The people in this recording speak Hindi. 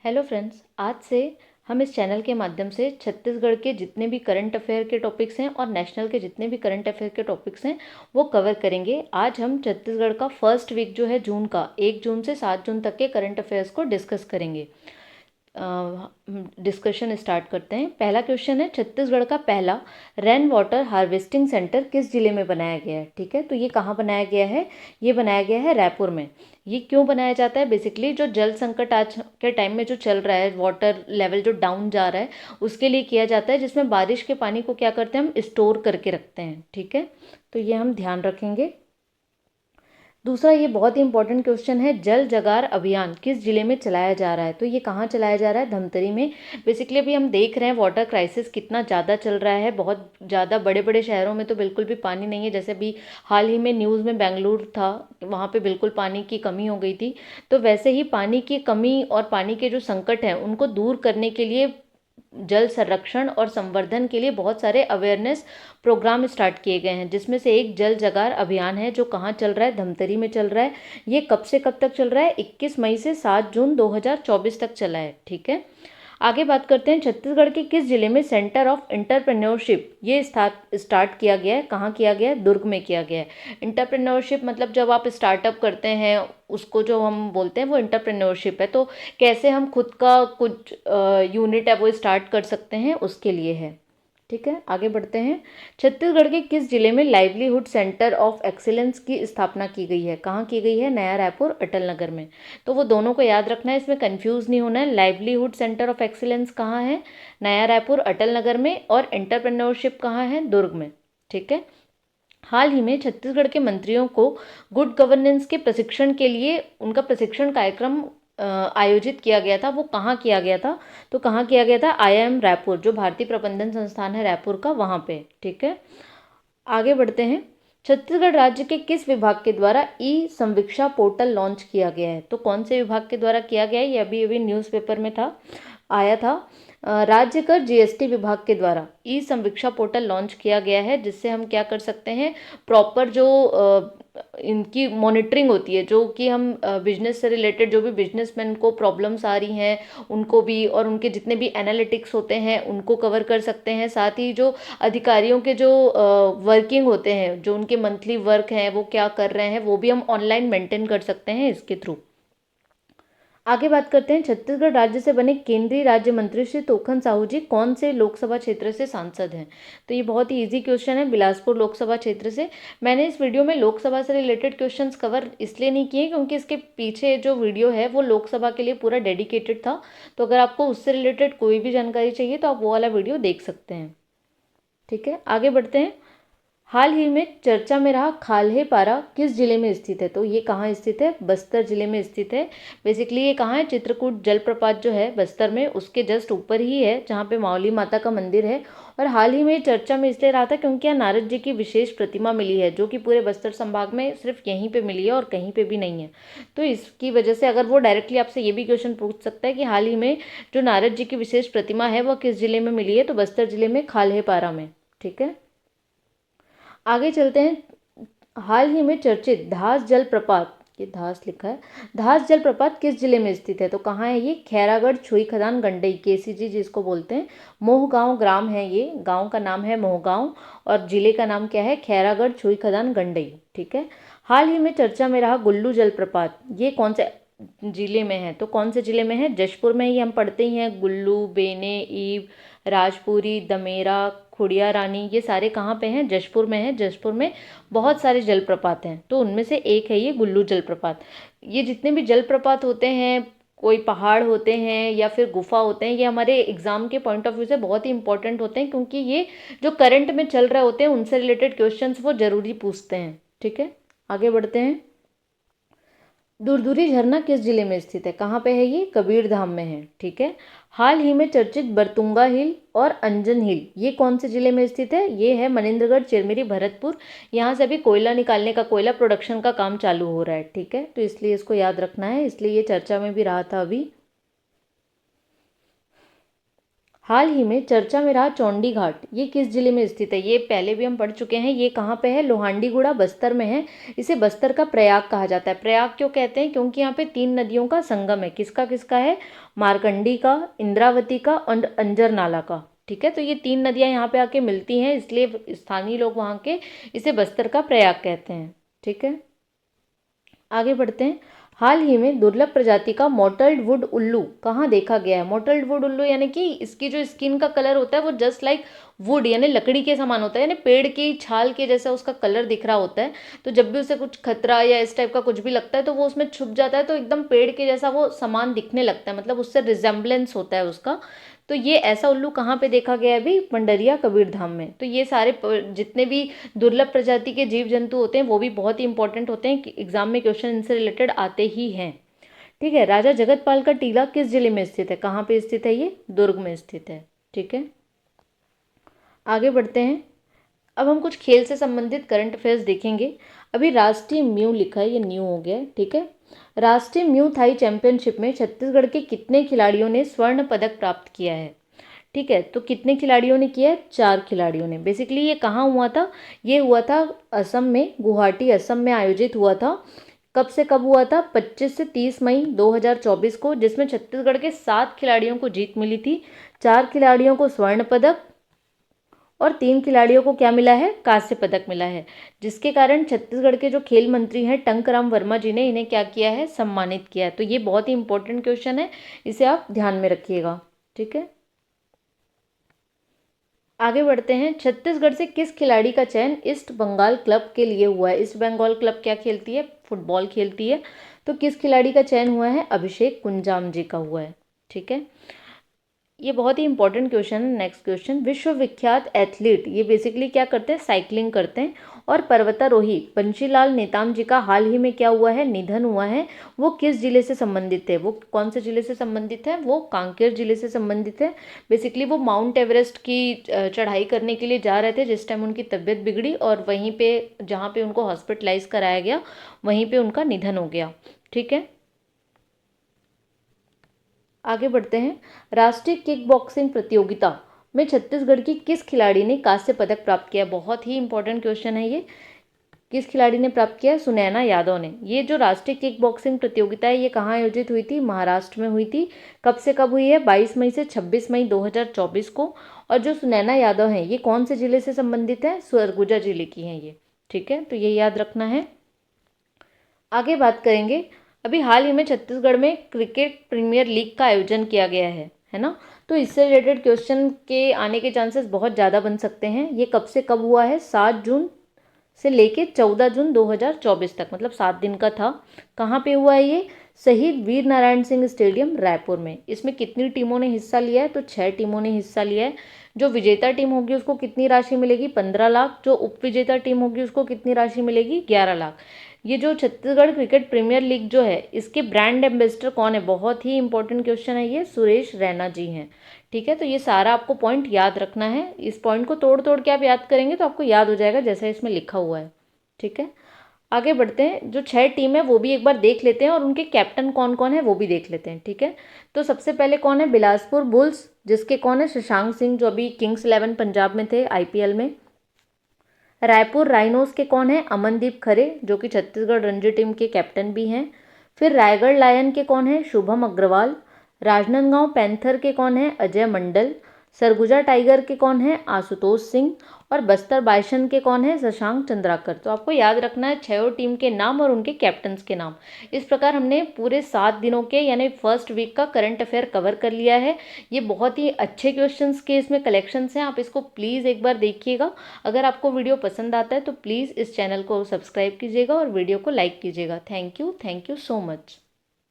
हेलो फ्रेंड्स, आज से हम इस चैनल के माध्यम से छत्तीसगढ़ के जितने भी करंट अफेयर के टॉपिक्स हैं और नेशनल के जितने भी करंट अफेयर के टॉपिक्स हैं वो कवर करेंगे। आज हम छत्तीसगढ़ का फर्स्ट वीक जो है जून का 1 जून से 7 जून तक के करंट अफेयर्स को डिस्कस करेंगे। डिस्कशन स्टार्ट करते हैं। पहला क्वेश्चन है, छत्तीसगढ़ का पहला रेन वाटर हार्वेस्टिंग सेंटर किस जिले में बनाया गया है। ठीक है, तो ये कहाँ बनाया गया है? ये बनाया गया है रायपुर में। ये क्यों बनाया जाता है? बेसिकली जो जल संकट आज के टाइम में जो चल रहा है, वाटर लेवल जो डाउन जा रहा है, उसके लिए किया जाता है, जिसमें बारिश के पानी को क्या करते हैं, हम स्टोर करके रखते हैं। ठीक है, तो ये हम ध्यान रखेंगे। दूसरा, ये बहुत ही इंपॉर्टेंट क्वेश्चन है, जल जगार अभियान किस जिले में चलाया जा रहा है। तो ये कहाँ चलाया जा रहा है? धमतरी में। बेसिकली अभी हम देख रहे हैं वाटर क्राइसिस कितना ज़्यादा चल रहा है। बहुत ज़्यादा बड़े बड़े शहरों में तो बिल्कुल भी पानी नहीं है। जैसे अभी हाल ही में न्यूज़ में बेंगलुरु था, वहाँ पे बिल्कुल पानी की कमी हो गई थी। तो वैसे ही पानी की कमी और पानी के जो संकट हैं उनको दूर करने के लिए जल संरक्षण और संवर्धन के लिए बहुत सारे अवेयरनेस प्रोग्राम स्टार्ट किए गए हैं, जिसमें से एक जल जगार अभियान है जो कहाँ चल रहा है? धमतरी में चल रहा है। ये कब से कब तक चल रहा है? 21 मई से 7 जून 2024 तक चला है। ठीक है, आगे बात करते हैं, छत्तीसगढ़ के किस जिले में सेंटर ऑफ एंटरप्रेन्योरशिप ये स्टार्ट किया गया है? कहाँ किया गया है? दुर्ग में किया गया है। एंटरप्रेन्योरशिप मतलब जब आप स्टार्टअप करते हैं उसको जो हम बोलते हैं वो एंटरप्रेन्योरशिप है। तो कैसे हम खुद का कुछ यूनिट है वो स्टार्ट कर सकते हैं, उसके लिए है। ठीक है, आगे बढ़ते हैं। छत्तीसगढ़ के किस जिले में लाइवलीहुड सेंटर ऑफ एक्सीलेंस की स्थापना की गई है? कहाँ की गई है? नया रायपुर, अटल नगर में। तो वो दोनों को याद रखना है, इसमें कंफ्यूज नहीं होना है। लाइवलीहुड सेंटर ऑफ एक्सीलेंस कहाँ है? नया रायपुर, अटल नगर में। और एंटरप्रेन्योरशिप कहाँ है? दुर्ग में। ठीक है, हाल ही में छत्तीसगढ़ के मंत्रियों को गुड गवर्नेंस के प्रशिक्षण के लिए उनका प्रशिक्षण कार्यक्रम आयोजित किया गया था। वो कहाँ किया गया था? तो कहाँ किया गया था? IIM रायपुर, जो भारतीय प्रबंधन संस्थान है रायपुर का, वहाँ पे। ठीक है, आगे बढ़ते हैं। छत्तीसगढ़ राज्य के किस विभाग के द्वारा ई संवीक्षा पोर्टल लॉन्च किया गया है? तो कौन से विभाग के द्वारा किया गया है? ये अभी अभी न्यूज़पेपर में था, आया था। राज्य कर GST विभाग के द्वारा ई संवीक्षा पोर्टल लॉन्च किया गया है, जिससे हम क्या कर सकते हैं, प्रॉपर जो इनकी मॉनिटरिंग होती है, जो कि हम बिजनेस से रिलेटेड जो भी बिजनेसमैन को प्रॉब्लम्स आ रही हैं उनको भी, और उनके जितने भी एनालिटिक्स होते हैं उनको कवर कर सकते हैं। साथ ही जो अधिकारियों के जो वर्किंग होते हैं, जो उनके मंथली वर्क हैं वो क्या कर रहे हैं, वो भी हम ऑनलाइन मेंटेन कर सकते हैं इसके थ्रू। आगे बात करते हैं, छत्तीसगढ़ राज्य से बने केंद्रीय राज्य मंत्री श्री तोखन साहू जी कौन से लोकसभा क्षेत्र से सांसद हैं? तो ये बहुत ही इजी क्वेश्चन है, बिलासपुर लोकसभा क्षेत्र से। मैंने इस वीडियो में लोकसभा से रिलेटेड क्वेश्चंस कवर इसलिए नहीं किए क्योंकि इसके पीछे जो वीडियो है वो लोकसभा के लिए पूरा डेडिकेटेड था। तो अगर आपको उससे रिलेटेड कोई भी जानकारी चाहिए तो आप वो वाला वीडियो देख सकते हैं। ठीक है, आगे बढ़ते हैं। हाल ही में चर्चा में रहा खाल्हेपारा किस जिले में स्थित है? तो ये कहाँ स्थित है? बस्तर जिले में स्थित है। बेसिकली ये कहाँ है? चित्रकूट जलप्रपात जो है बस्तर में, उसके जस्ट ऊपर ही है, जहाँ पे मावली माता का मंदिर है। और हाल ही में चर्चा में इसलिए रहा था क्योंकि यहाँ नारद जी की विशेष प्रतिमा मिली है, जो कि पूरे बस्तर संभाग में सिर्फ यहीं पे मिली है और कहीं पे भी नहीं है। तो इसकी वजह से अगर वो डायरेक्टली आपसे ये भी क्वेश्चन पूछ सकता है कि हाल ही में जो नारद जी की विशेष प्रतिमा है वह किस जिले में मिली है, तो बस्तर जिले में खाल्हेपारा में। ठीक है, आगे चलते हैं। हाल ही में चर्चित धास जलप्रपात, ये धास लिखा है, धास जलप्रपात किस जिले में स्थित है? तो कहाँ है ये? खैरागढ़, छुई खदान, गंडई, KCG जिसको बोलते हैं। मोहगांव ग्राम है, ये गांव का नाम है मोहगांव, और जिले का नाम क्या है? खैरागढ़, छुई खदान, गंडई। ठीक है, हाल ही में चर्चा में रहा गुल्लू जलप्रपात, ये कौन से जिले में है? तो कौन से जिले में है? जशपुर में। ही हम पढ़ते ही हैं, गुल्लू, बेने, ईब, राजपुरी, दमेरा, खुड़िया रानी, ये सारे कहाँ पे हैं? जशपुर में है। जशपुर में बहुत सारे जलप्रपात हैं, तो उनमें से एक है ये गुल्लू जलप्रपात। ये जितने भी जलप्रपात होते हैं, कोई पहाड़ होते हैं या फिर गुफा होते हैं, ये हमारे एग्जाम के पॉइंट ऑफ व्यू से बहुत ही इंपॉर्टेंट होते हैं, क्योंकि ये जो करंट में चल रहे होते हैं उनसे रिलेटेड क्वेश्चंस वो जरूरी पूछते हैं। ठीक है, आगे बढ़ते हैं। दुरदुरी झरना किस जिले में स्थित है? कहाँ पे है ये? कबीरधाम में है। ठीक है, हाल ही में चर्चित बरतुंगा हिल और अंजन हिल, ये कौन से जिले में स्थित है? ये है मनिंद्रगढ़, चिरमिरी, भरतपुर। यहाँ से अभी कोयला निकालने का, कोयला प्रोडक्शन का काम चालू हो रहा है। ठीक है, तो इसलिए इसको याद रखना है, इसलिए ये चर्चा में भी रहा था अभी। हाल ही में चर्चा में रहा चौंडी घाट, ये किस जिले में स्थित है? ये पहले भी हम पढ़ चुके हैं। ये कहाँ पे है? लोहांडीगुड़ा, बस्तर में है। इसे बस्तर का प्रयाग कहा जाता है। प्रयाग क्यों कहते हैं? क्योंकि यहाँ पे 3 नदियों का संगम है। किसका किसका है? मारकंडी का, इंद्रावती का और अंजर नाला का। ठीक है, तो ये 3 नदियाँ यहाँ पे आके मिलती हैं, इसलिए स्थानीय लोग वहाँ के इसे बस्तर का प्रयाग कहते हैं। ठीक है, आगे बढ़ते हैं। हाल ही में दुर्लभ प्रजाति का मॉटल्ड वुड उल्लू कहाँ देखा गया है? मॉटल्ड वुड उल्लू यानी कि इसकी जो स्किन का कलर होता है वो जस्ट लाइक वुड यानी लकड़ी के समान होता है, यानी पेड़ की छाल के जैसा उसका कलर दिख रहा होता है। तो जब भी उसे कुछ खतरा या इस टाइप का कुछ भी लगता है तो वो उसमें छुप जाता है, तो एकदम पेड़ के जैसा वो समान दिखने लगता है, मतलब उससे रिजेम्बलेंस होता है उसका। तो ये ऐसा उल्लू कहाँ पे देखा गया है अभी? पंडरिया कबीरधाम में। तो ये सारे जितने भी दुर्लभ प्रजाति के जीव जंतु होते हैं वो भी बहुत ही इंपॉर्टेंट होते हैं कि एग्जाम में क्वेश्चन इनसे रिलेटेड आते ही हैं। ठीक है, राजा जगतपाल का टीला किस जिले में स्थित है? कहाँ पे स्थित है? ये दुर्ग में स्थित है। ठीक है, आगे बढ़ते हैं। अब हम कुछ खेल से संबंधित करंट अफेयर्स देखेंगे। अभी राष्ट्रीय म्यू लिखा है, ये न्यू हो गया है। ठीक है, राष्ट्रीय म्यू थाई चैंपियनशिप में छत्तीसगढ़ के कितने खिलाड़ियों ने स्वर्ण पदक प्राप्त किया है? ठीक है, तो कितने खिलाड़ियों ने किया है? 4 खिलाड़ियों ने। बेसिकली ये कहाँ हुआ था? ये हुआ था असम में, गुवाहाटी असम में आयोजित हुआ था। कब से कब हुआ था? 25 से 30 मई 2024 को, जिसमें छत्तीसगढ़ के 7 खिलाड़ियों को जीत मिली थी। 4 खिलाड़ियों को स्वर्ण पदक और 3 खिलाड़ियों को क्या मिला है? कांस्य पदक मिला है, जिसके कारण छत्तीसगढ़ के जो खेल मंत्री हैं टंकराम वर्मा जी ने इन्हें क्या किया है? सम्मानित किया है। तो ये बहुत ही इंपॉर्टेंट क्वेश्चन है, इसे आप ध्यान में रखिएगा। ठीक है, आगे बढ़ते हैं। छत्तीसगढ़ से किस खिलाड़ी का चयन ईस्ट बंगाल क्लब के लिए हुआ है? ईस्ट बंगाल क्लब क्या खेलती है? फुटबॉल खेलती है। तो किस खिलाड़ी का चयन हुआ है? अभिषेक कुंजाम जी का हुआ है। ठीक है, ये बहुत ही इंपॉर्टेंट क्वेश्चन है। नेक्स्ट क्वेश्चन, विश्वविख्यात एथलीट, ये बेसिकली क्या करते हैं? साइकिलिंग करते हैं, और पर्वतारोही बंशीलाल नेताम जी का हाल ही में क्या हुआ है? निधन हुआ है। वो किस जिले से संबंधित है? वो कौन से जिले से संबंधित है? वो कांकेर जिले से संबंधित है। बेसिकली वो माउंट एवरेस्ट की चढ़ाई करने के लिए जा रहे थे जिस टाइम उनकी तबीयत बिगड़ी, और वहीं पे जहाँ पे उनको हॉस्पिटलाइज कराया गया वहीं पे उनका निधन हो गया। ठीक है, आगे बढ़ते हैं। राष्ट्रीय किक बॉक्सिंग प्रतियोगिता में छत्तीसगढ़ की किस खिलाड़ी ने कांस्य पदक प्राप्त किया? बहुत ही इंपॉर्टेंट क्वेश्चन है ये। किस खिलाड़ी ने प्राप्त किया? सुनैना यादव ने। ये जो राष्ट्रीय किक बॉक्सिंग प्रतियोगिता है ये कहाँ आयोजित हुई थी? महाराष्ट्र में हुई थी। कब से कब हुई है? 22 मई से 26 मई 2024 को। और जो सुनैना यादव हैं ये कौन से जिले से संबंधित है? सरगुजा जिले की हैं ये। ठीक है, तो ये याद रखना है। आगे बात करेंगे। अभी हाल ही में छत्तीसगढ़ में क्रिकेट प्रीमियर लीग का आयोजन किया गया है ना? तो इससे रिलेटेड क्वेश्चन के आने के चांसेस बहुत ज़्यादा बन सकते हैं। ये कब से कब हुआ है? 7 जून से लेके 14 जून 2024 तक, मतलब 7 दिन का था। कहाँ पे हुआ है ये? शहीद वीर नारायण सिंह स्टेडियम रायपुर में। इसमें कितनी टीमों ने हिस्सा लिया है? तो 6 टीमों ने हिस्सा लिया है। जो विजेता टीम होगी उसको कितनी राशि मिलेगी? 15 लाख। जो उप विजेता टीम होगी उसको कितनी राशि मिलेगी? 11 लाख। ये जो छत्तीसगढ़ क्रिकेट प्रीमियर लीग जो है इसके ब्रांड एम्बेसडर कौन है? बहुत ही इंपॉर्टेंट क्वेश्चन है ये, सुरेश रैना जी हैं। ठीक है, तो ये सारा आपको पॉइंट याद रखना है। इस पॉइंट को तोड़ तोड़ के आप याद करेंगे तो आपको याद हो जाएगा जैसा इसमें लिखा हुआ है। ठीक है, आगे बढ़ते हैं। जो 6 टीम है वो भी एक बार देख लेते हैं और उनके कैप्टन कौन कौन है वो भी देख लेते हैं। ठीक है, तो सबसे पहले कौन है? बिलासपुर बुल्स, जिसके कौन है? शशांक सिंह, जो अभी किंग्स 11 पंजाब में थे आईपीएल में। रायपुर राइनोस के कौन है? अमनदीप खरे, जो कि छत्तीसगढ़ रणजी टीम के कैप्टन भी हैं। फिर रायगढ़ लायन के कौन है? शुभम अग्रवाल। राजनांदगांव पैंथर के कौन है? अजय मंडल। सरगुजा टाइगर के कौन है? आशुतोष सिंह। और बस्तर बाइसन के कौन है? शशांक चंद्राकर। तो आपको याद रखना है 6 टीम के नाम और उनके कैप्टन्स के नाम। इस प्रकार हमने पूरे 7 दिनों के यानी फर्स्ट वीक का करंट अफेयर कवर कर लिया है। ये बहुत ही अच्छे क्वेश्चंस के इसमें कलेक्शंस हैं, आप इसको प्लीज़ एक बार देखिएगा। अगर आपको वीडियो पसंद आता है तो प्लीज़ इस चैनल को सब्सक्राइब कीजिएगा और वीडियो को लाइक कीजिएगा। Thank you so much.